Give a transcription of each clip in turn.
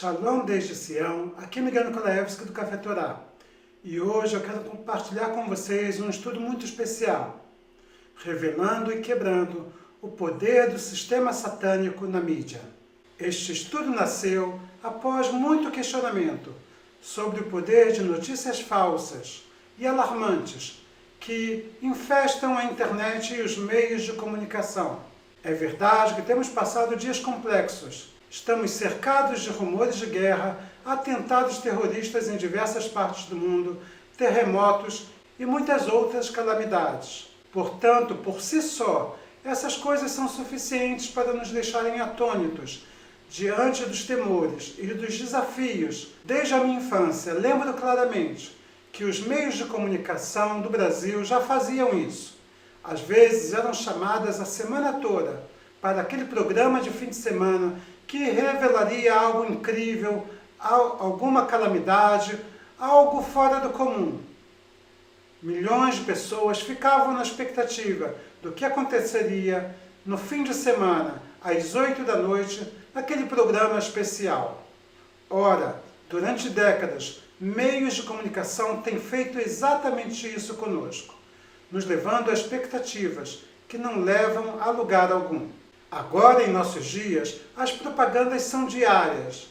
Shalom desde Sião, aqui é Miguel Nikolaevski do Café Torá. E hoje eu quero compartilhar com vocês um estudo muito especial, revelando e quebrando o poder do sistema satânico na mídia. Este estudo nasceu após muito questionamento sobre o poder de notícias falsas e alarmantes que infestam a internet e os meios de comunicação. É verdade que temos passado dias complexos. Estamos cercados de rumores de guerra, atentados terroristas em diversas partes do mundo, terremotos e muitas outras calamidades. Portanto, por si só, essas coisas são suficientes para nos deixarem atônitos diante dos temores e dos desafios. Desde a minha infância, lembro claramente que os meios de comunicação do Brasil já faziam isso. Às vezes eram chamadas a semana toda para aquele programa de fim de semana que revelaria algo incrível, alguma calamidade, algo fora do comum. Milhões de pessoas ficavam na expectativa do que aconteceria no fim de semana, às 8 da noite, naquele programa especial. Ora, durante décadas, meios de comunicação têm feito exatamente isso conosco, nos levando a expectativas que não levam a lugar algum. Agora, em nossos dias, as propagandas são diárias,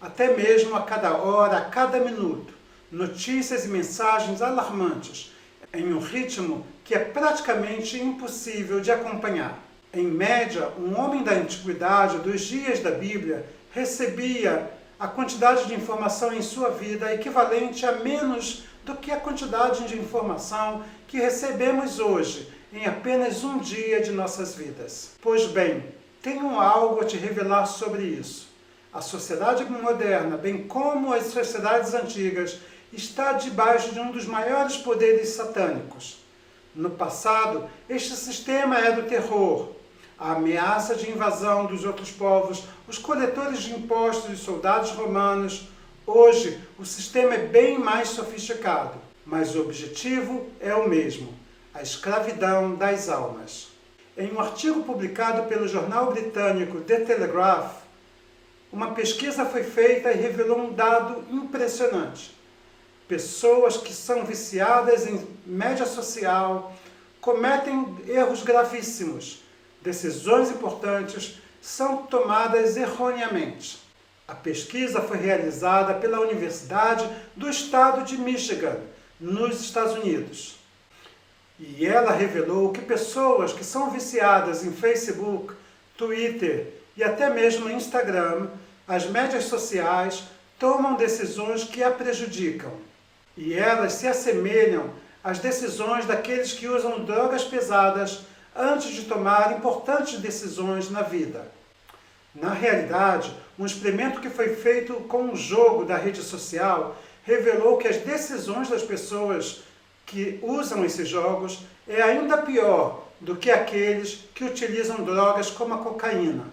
até mesmo a cada hora, a cada minuto, notícias e mensagens alarmantes, em um ritmo que é praticamente impossível de acompanhar. Em média, um homem da antiguidade, dos dias da Bíblia, recebia a quantidade de informação em sua vida equivalente a menos do que a quantidade de informação que recebemos hoje, em apenas um dia de nossas vidas. Pois bem, tenho algo a te revelar sobre isso. A sociedade moderna, bem como as sociedades antigas, está debaixo de um dos maiores poderes satânicos. No passado, este sistema era o terror, a ameaça de invasão dos outros povos, os coletores de impostos e soldados romanos. Hoje, o sistema é bem mais sofisticado, mas o objetivo é o mesmo: a escravidão das almas. Em um artigo publicado pelo jornal britânico The Telegraph, uma pesquisa foi feita e revelou um dado impressionante. Pessoas que são viciadas em mídia social cometem erros gravíssimos. Decisões importantes são tomadas erroneamente. A pesquisa foi realizada pela Universidade do Estado de Michigan, nos Estados Unidos. E ela revelou que pessoas que são viciadas em Facebook, Twitter e até mesmo Instagram, as mídias sociais, tomam decisões que a prejudicam. E elas se assemelham às decisões daqueles que usam drogas pesadas antes de tomar importantes decisões na vida. Na realidade, um experimento que foi feito com um jogo da rede social revelou que as decisões das pessoas que usam esses jogos é ainda pior do que aqueles que utilizam drogas como a cocaína.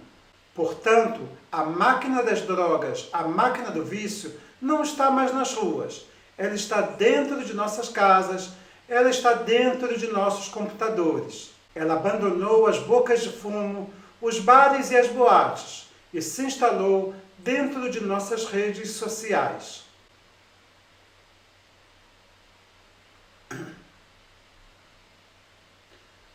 Portanto, a máquina das drogas, a máquina do vício, não está mais nas ruas. Ela está dentro de nossas casas, ela está dentro de nossos computadores. Ela abandonou as bocas de fumo, os bares e as boates e se instalou dentro de nossas redes sociais.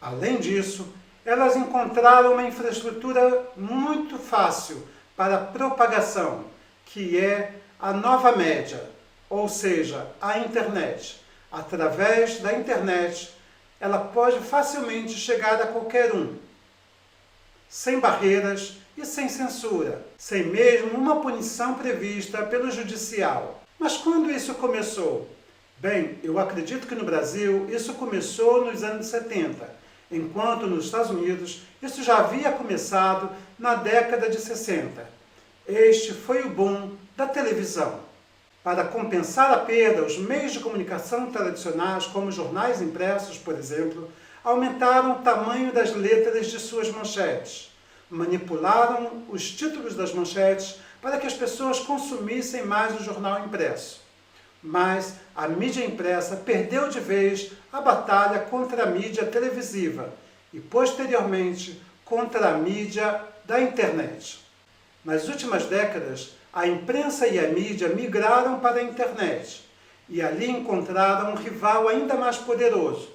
Além disso, elas encontraram uma infraestrutura muito fácil para a propagação, que é a nova média, ou seja, a internet. Através da internet, ela pode facilmente chegar a qualquer um, sem barreiras e sem censura, sem mesmo uma punição prevista pelo judicial. Mas quando isso começou? Bem, eu acredito que no Brasil isso começou nos anos 70, enquanto nos Estados Unidos isso já havia começado na década de 60. Este foi o boom da televisão. Para compensar a perda, os meios de comunicação tradicionais, como jornais impressos, por exemplo, aumentaram o tamanho das letras de suas manchetes, manipularam os títulos das manchetes para que as pessoas consumissem mais o jornal impresso. Mas a mídia impressa perdeu de vez a batalha contra a mídia televisiva e, posteriormente, contra a mídia da internet. Nas últimas décadas, a imprensa e a mídia migraram para a internet e ali encontraram um rival ainda mais poderoso,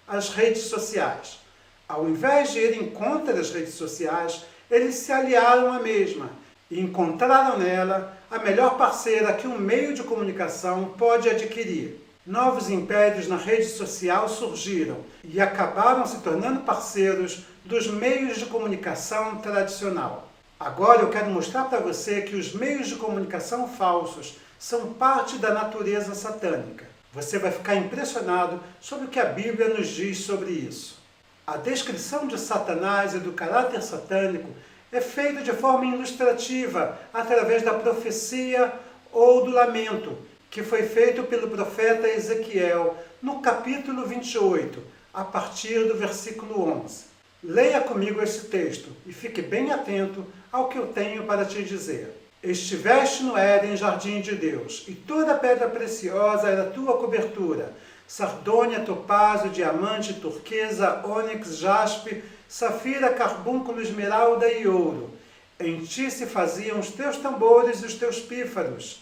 as redes sociais. Ao invés de irem contra as redes sociais, eles se aliaram à mesma e encontraram nela a melhor parceira que um meio de comunicação pode adquirir. Novos impérios na rede social surgiram e acabaram se tornando parceiros dos meios de comunicação tradicional. Agora eu quero mostrar para você que os meios de comunicação falsos são parte da natureza satânica. Você vai ficar impressionado sobre o que a Bíblia nos diz sobre isso. A descrição de Satanás e do caráter satânico é feita de forma ilustrativa, através da profecia ou do lamento, que foi feito pelo profeta Ezequiel, no capítulo 28, a partir do versículo 11. Leia comigo esse texto e fique bem atento ao que eu tenho para te dizer. Estiveste no Éden, jardim de Deus, e toda pedra preciosa era tua cobertura, sardônia, topázio, diamante, turquesa, ônix, jaspe, safira, carbúnculo, esmeralda e ouro. Em ti se faziam os teus tambores e os teus pífaros.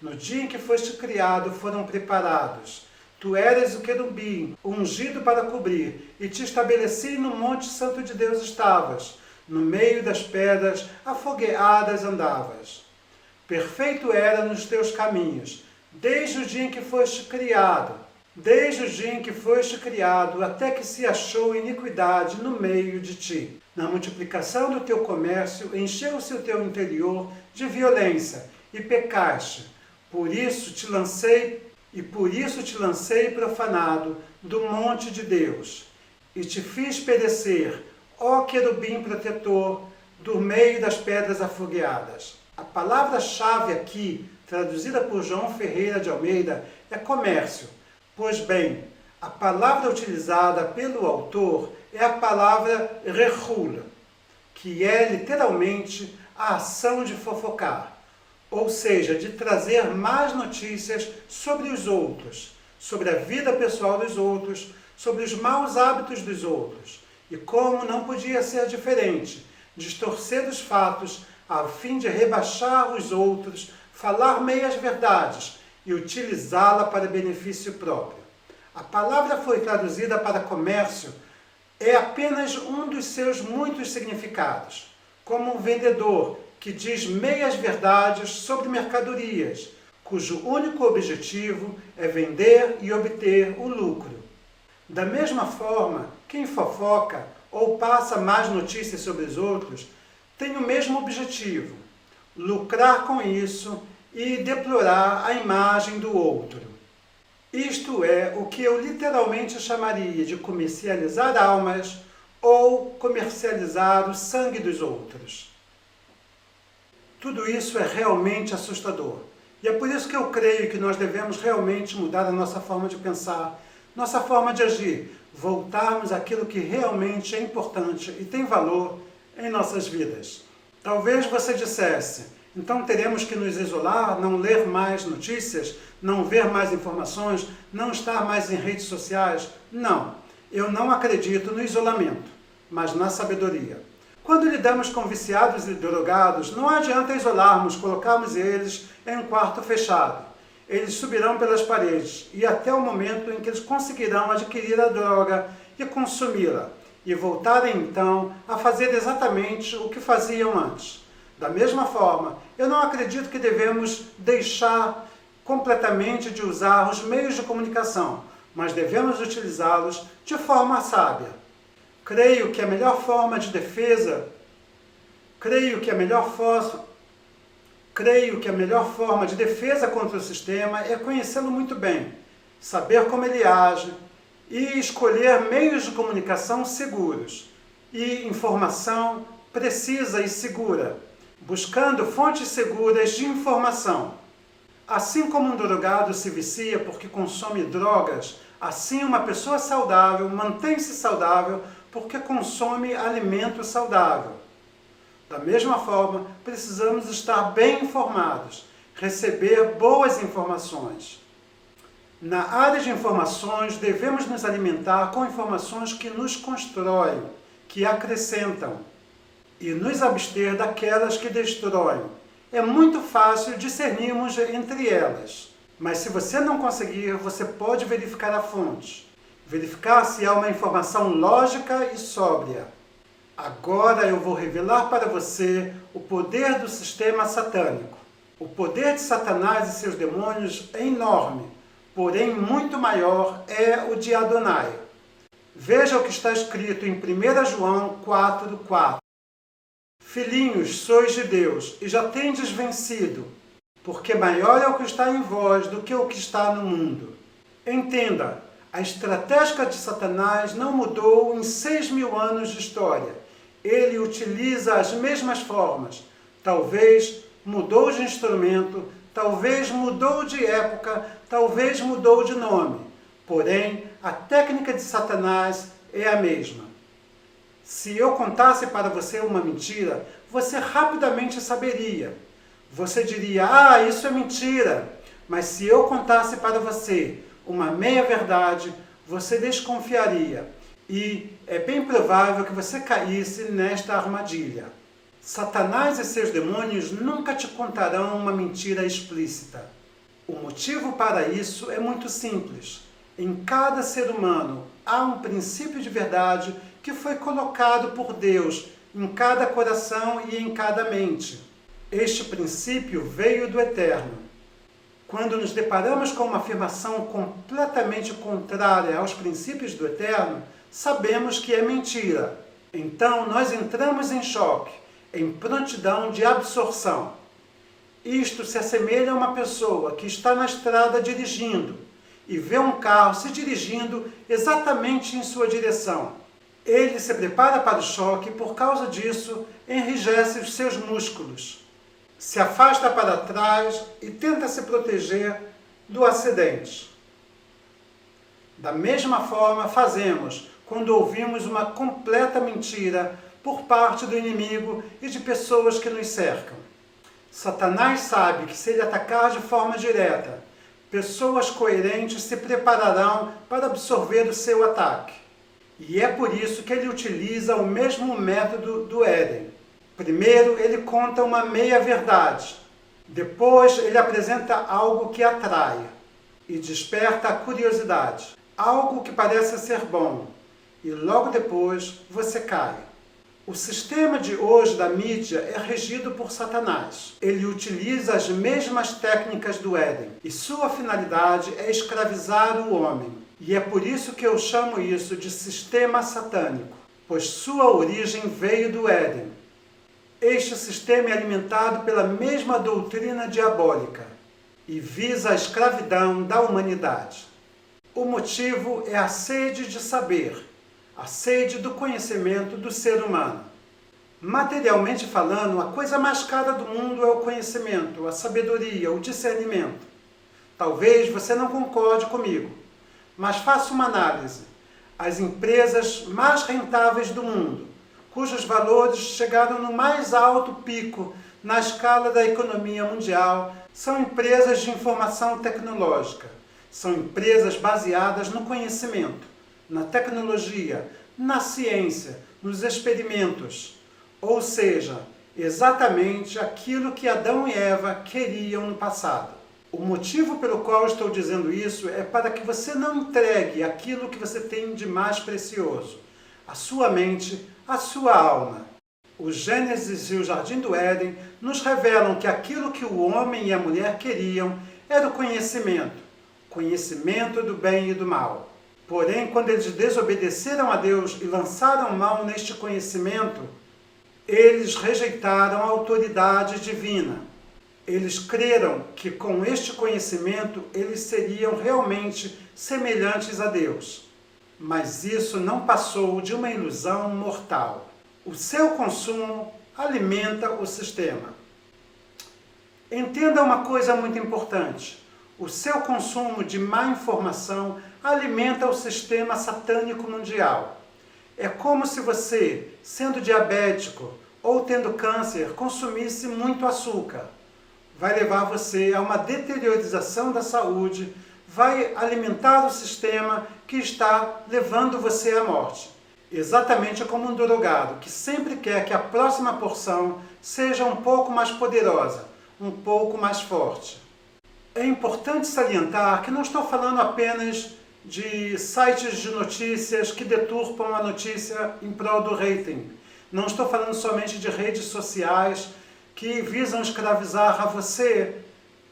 No dia em que foste criado foram preparados. Tu eras o querubim, ungido para cobrir, e te estabeleci no monte santo de Deus estavas. No meio das pedras afogueadas andavas. Perfeito era nos teus caminhos, desde o dia em que foste criado. Desde o dia em que foste criado, até que se achou iniquidade no meio de ti. Na multiplicação do teu comércio, encheu-se o teu interior de violência, e pecaste. Por isso te lancei profanado do monte de Deus, e te fiz perecer, ó querubim protetor, do meio das pedras afogueadas. A palavra-chave aqui, traduzida por João Ferreira de Almeida, é comércio. Pois bem, a palavra utilizada pelo autor é a palavra rechul, que é literalmente a ação de fofocar, ou seja, de trazer más notícias sobre os outros, sobre a vida pessoal dos outros, sobre os maus hábitos dos outros. E como não podia ser diferente, distorcer os fatos a fim de rebaixar os outros, falar meias verdades e utilizá-la para benefício próprio. A palavra foi traduzida para comércio, é apenas um dos seus muitos significados, como um vendedor que diz meias verdades sobre mercadorias, cujo único objetivo é vender e obter o lucro. Da mesma forma, quem fofoca ou passa más notícias sobre os outros tem o mesmo objetivo, lucrar com isso e deplorar a imagem do outro. Isto é o que eu literalmente chamaria de comercializar almas ou comercializar o sangue dos outros. Tudo isso é realmente assustador. E é por isso que eu creio que nós devemos realmente mudar a nossa forma de pensar, nossa forma de agir, voltarmos àquilo que realmente é importante e tem valor em nossas vidas. Talvez você dissesse, então teremos que nos isolar, não ler mais notícias, não ver mais informações, não estar mais em redes sociais? Não, eu não acredito no isolamento, mas na sabedoria. Quando lidamos com viciados e drogados, não adianta isolarmos, colocarmos eles em um quarto fechado. Eles subirão pelas paredes e até o momento em que eles conseguirão adquirir a droga e consumi-la, e voltarem então a fazer exatamente o que faziam antes. Da mesma forma, eu não acredito que devemos deixar completamente de usar os meios de comunicação, mas devemos utilizá-los de forma sábia. Creio que a melhor forma de defesa contra o sistema é conhecê-lo muito bem, saber como ele age e escolher meios de comunicação seguros e informação precisa e segura, buscando fontes seguras de informação. Assim como um drogado se vicia porque consome drogas, assim uma pessoa saudável mantém-se saudável porque consome alimento saudável. Da mesma forma, precisamos estar bem informados, receber boas informações. Na área de informações, devemos nos alimentar com informações que nos constroem, que acrescentam, e nos abster daquelas que destroem, é muito fácil discernirmos entre elas. Mas se você não conseguir, você pode verificar a fonte. Verificar se há uma informação lógica e sóbria. Agora eu vou revelar para você o poder do sistema satânico. O poder de Satanás e seus demônios é enorme, porém muito maior é o de Adonai. Veja o que está escrito em 1 João 4:4. Filhinhos, sois de Deus, e já tendes vencido, porque maior é o que está em vós do que o que está no mundo. Entenda, a estratégia de Satanás não mudou em 6.000 anos de história. Ele utiliza as mesmas formas. Talvez mudou de instrumento, talvez mudou de época, talvez mudou de nome. Porém, a técnica de Satanás é a mesma. Se eu contasse para você uma mentira, você rapidamente saberia. Você diria, isso é mentira. Mas se eu contasse para você uma meia-verdade, você desconfiaria. E é bem provável que você caísse nesta armadilha. Satanás e seus demônios nunca te contarão uma mentira explícita. O motivo para isso é muito simples. Em cada ser humano há um princípio de verdade que foi colocado por Deus em cada coração e em cada mente. Este princípio veio do Eterno. Quando nos deparamos com uma afirmação completamente contrária aos princípios do Eterno, sabemos que é mentira. Então nós entramos em choque, em prontidão de absorção. Isto se assemelha a uma pessoa que está na estrada dirigindo e vê um carro se dirigindo exatamente em sua direção. Ele se prepara para o choque e, por causa disso, enrijece os seus músculos. Se afasta para trás e tenta se proteger do acidente. Da mesma forma fazemos quando ouvimos uma completa mentira por parte do inimigo e de pessoas que nos cercam. Satanás sabe que se ele atacar de forma direta, pessoas coerentes se prepararão para absorver o seu ataque. E é por isso que ele utiliza o mesmo método do Éden. Primeiro, ele conta uma meia-verdade. Depois, ele apresenta algo que atrai e desperta a curiosidade. Algo que parece ser bom. E logo depois, você cai. O sistema de hoje da mídia é regido por Satanás. Ele utiliza as mesmas técnicas do Éden. E sua finalidade é escravizar o homem. E é por isso que eu chamo isso de sistema satânico, pois sua origem veio do Éden. Este sistema é alimentado pela mesma doutrina diabólica e visa a escravidão da humanidade. O motivo é a sede de saber, a sede do conhecimento do ser humano. Materialmente falando, a coisa mais cara do mundo é o conhecimento, a sabedoria, o discernimento. Talvez você não concorde comigo, mas faça uma análise. As empresas mais rentáveis do mundo, cujos valores chegaram no mais alto pico na escala da economia mundial, são empresas de informação tecnológica. São empresas baseadas no conhecimento, na tecnologia, na ciência, nos experimentos. Ou seja, exatamente aquilo que Adão e Eva queriam no passado. O motivo pelo qual estou dizendo isso é para que você não entregue aquilo que você tem de mais precioso, a sua mente, a sua alma. O Gênesis e o Jardim do Éden nos revelam que aquilo que o homem e a mulher queriam era o conhecimento do bem e do mal. Porém, quando eles desobedeceram a Deus e lançaram mão neste conhecimento, eles rejeitaram a autoridade divina. Eles creram que com este conhecimento eles seriam realmente semelhantes a Deus. Mas isso não passou de uma ilusão mortal. O seu consumo alimenta o sistema. Entenda uma coisa muito importante. O seu consumo de má informação alimenta o sistema satânico mundial. É como se você, sendo diabético ou tendo câncer, consumisse muito açúcar. Vai levar você a uma deteriorização da saúde, vai alimentar o sistema que está levando você à morte. Exatamente como um drogado que sempre quer que a próxima porção seja um pouco mais poderosa, um pouco mais forte. É importante salientar que não estou falando apenas de sites de notícias que deturpam a notícia em prol do rating. Não estou falando somente de redes sociais que visam escravizar a você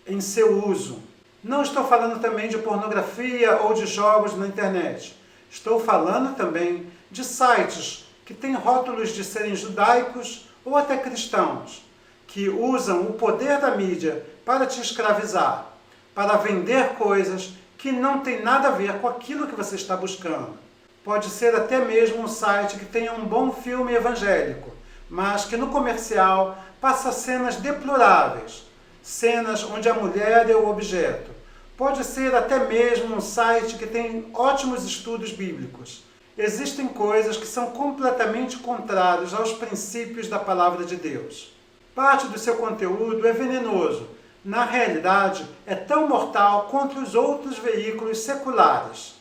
em seu uso. Não estou falando também de pornografia ou de jogos na internet. Estou falando também de sites que têm rótulos de serem judaicos ou até cristãos, que usam o poder da mídia para te escravizar, para vender coisas que não tem nada a ver com aquilo que você está buscando. Pode ser até mesmo um site que tenha um bom filme evangélico, mas que no comercial passa cenas deploráveis, cenas onde a mulher é o objeto. Pode ser até mesmo um site que tem ótimos estudos bíblicos. Existem coisas que são completamente contrárias aos princípios da palavra de Deus. Parte do seu conteúdo é venenoso. Na realidade, é tão mortal quanto os outros veículos seculares.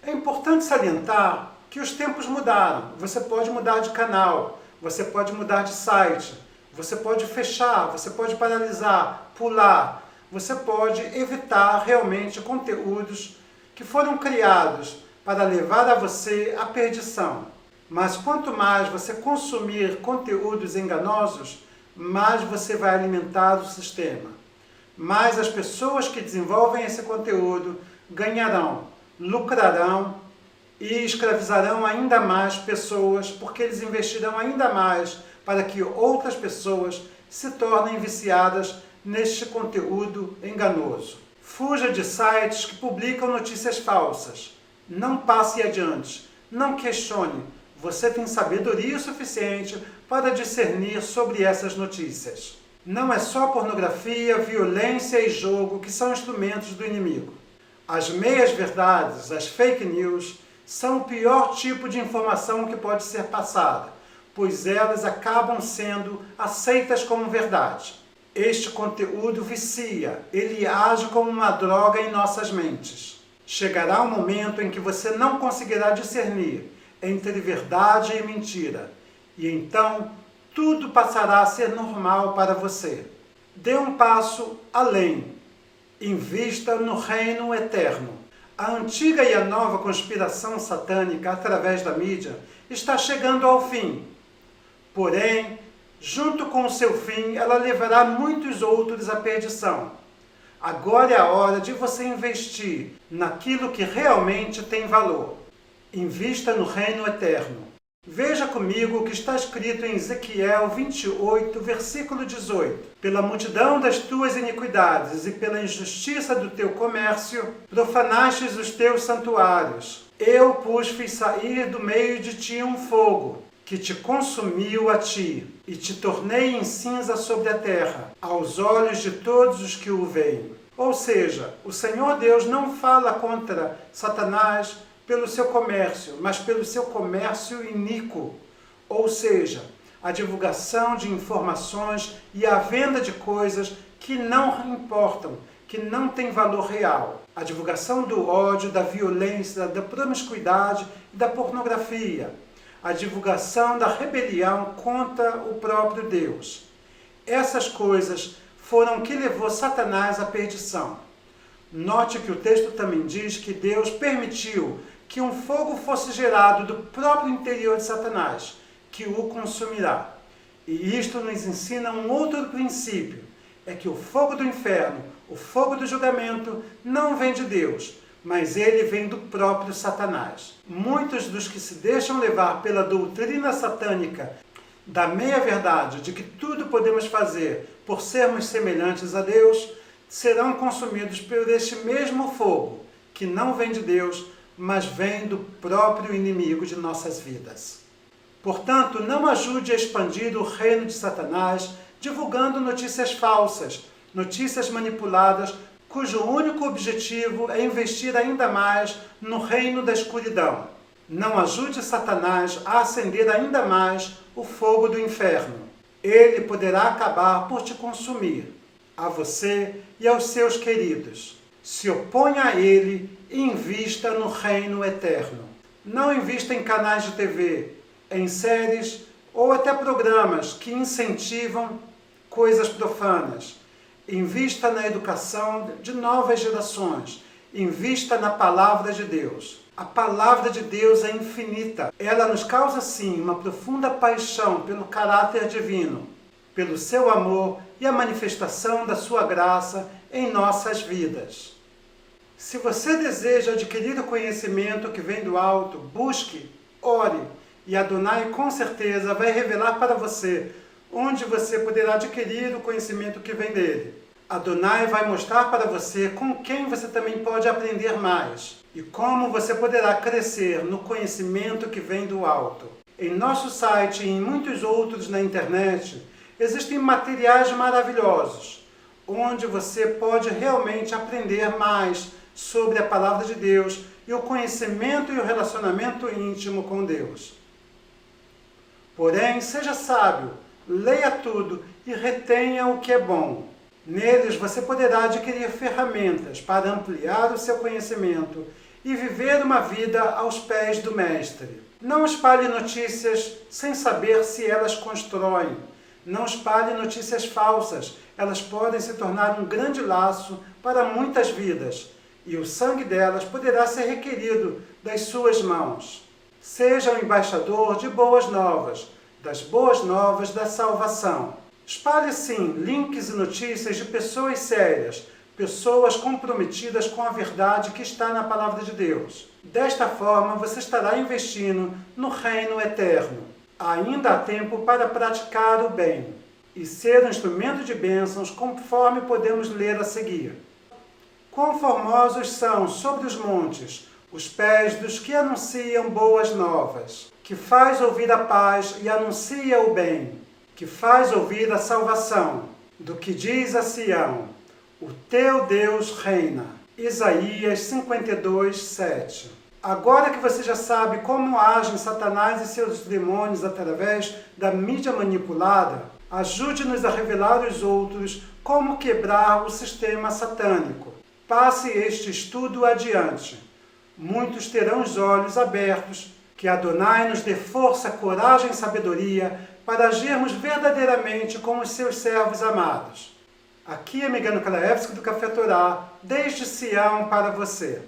É importante salientar que os tempos mudaram. Você pode mudar de canal, você pode mudar de site, você pode fechar, você pode paralisar, pular. Você pode evitar realmente conteúdos que foram criados para levar a você à perdição. Mas quanto mais você consumir conteúdos enganosos, mais você vai alimentar o sistema. Mais as pessoas que desenvolvem esse conteúdo ganharão, lucrarão e escravizarão ainda mais pessoas, porque eles investirão ainda mais para que outras pessoas se tornem viciadas neste conteúdo enganoso. Fuja de sites que publicam notícias falsas. Não passe adiante. Não questione. Você tem sabedoria suficiente para discernir sobre essas notícias. Não é só pornografia, violência e jogo que são instrumentos do inimigo. As meias-verdades, as fake news, são o pior tipo de informação que pode ser passada, pois elas acabam sendo aceitas como verdade. Este conteúdo vicia, ele age como uma droga em nossas mentes. Chegará um momento em que você não conseguirá discernir entre verdade e mentira, e então tudo passará a ser normal para você. Dê um passo além. Invista no reino eterno. A antiga e a nova conspiração satânica através da mídia está chegando ao fim. Porém, junto com o seu fim, ela levará muitos outros à perdição. Agora é a hora de você investir naquilo que realmente tem valor. Invista no reino eterno. Veja comigo o que está escrito em Ezequiel 28, versículo 18. Pela multidão das tuas iniquidades e pela injustiça do teu comércio, profanastes os teus santuários. Eu, pois, fiz sair do meio de ti um fogo, que te consumiu a ti, e te tornei em cinza sobre a terra, aos olhos de todos os que o veem. Ou seja, o Senhor Deus não fala contra Satanás pelo seu comércio, mas pelo seu comércio iníquo, ou seja, a divulgação de informações e a venda de coisas que não importam, que não têm valor real. A divulgação do ódio, da violência, da promiscuidade e da pornografia. A divulgação da rebelião contra o próprio Deus. Essas coisas foram o que levou Satanás à perdição. Note que o texto também diz que Deus permitiu que um fogo fosse gerado do próprio interior de Satanás, que o consumirá. E isto nos ensina um outro princípio, é que o fogo do inferno, o fogo do julgamento, não vem de Deus, mas ele vem do próprio Satanás. Muitos dos que se deixam levar pela doutrina satânica, da meia-verdade, de que tudo podemos fazer por sermos semelhantes a Deus, serão consumidos por este mesmo fogo, que não vem de Deus, mas vem do próprio inimigo de nossas vidas. Portanto, não ajude a expandir o reino de Satanás divulgando notícias falsas, notícias manipuladas, cujo único objetivo é investir ainda mais no reino da escuridão. Não ajude Satanás a acender ainda mais o fogo do inferno. Ele poderá acabar por te consumir, a você e aos seus queridos. Se oponha a ele e invista no reino eterno. Não invista em canais de TV, em séries ou até programas que incentivam coisas profanas. Invista na educação de novas gerações. Invista na palavra de Deus. A palavra de Deus é infinita. Ela nos causa, sim, uma profunda paixão pelo caráter divino, pelo seu amor e a manifestação da sua graça em nossas vidas. Se você deseja adquirir o conhecimento que vem do alto, busque, ore, e Adonai com certeza vai revelar para você onde você poderá adquirir o conhecimento que vem dele. Adonai vai mostrar para você com quem você também pode aprender mais e como você poderá crescer no conhecimento que vem do alto. Em nosso site e em muitos outros na internet, existem materiais maravilhosos, onde você pode realmente aprender mais sobre a palavra de Deus e o conhecimento e o relacionamento íntimo com Deus. Porém, seja sábio, leia tudo e retenha o que é bom. Neles você poderá adquirir ferramentas para ampliar o seu conhecimento e viver uma vida aos pés do Mestre. Não espalhe notícias sem saber se elas constroem. Não espalhe notícias falsas. Elas podem se tornar um grande laço para muitas vidas, e o sangue delas poderá ser requerido das suas mãos. Seja um embaixador de boas novas, das boas novas da salvação. Espalhe, sim, links e notícias de pessoas sérias, pessoas comprometidas com a verdade que está na palavra de Deus. Desta forma, você estará investindo no reino eterno. Ainda há tempo para praticar o bem e ser um instrumento de bênçãos, conforme podemos ler a seguir. Quão formosos são sobre os montes os pés dos que anunciam boas novas, que faz ouvir a paz e anuncia o bem, que faz ouvir a salvação, do que diz a Sião, o teu Deus reina. Isaías 52, 7. Agora que você já sabe como agem Satanás e seus demônios através da mídia manipulada, ajude-nos a revelar aos outros como quebrar o sistema satânico. Passe este estudo adiante. Muitos terão os olhos abertos. Que Adonai nos dê força, coragem e sabedoria para agirmos verdadeiramente como os seus servos amados. Aqui é Miguel Kalaevski do Café Torá, desde Sião para você.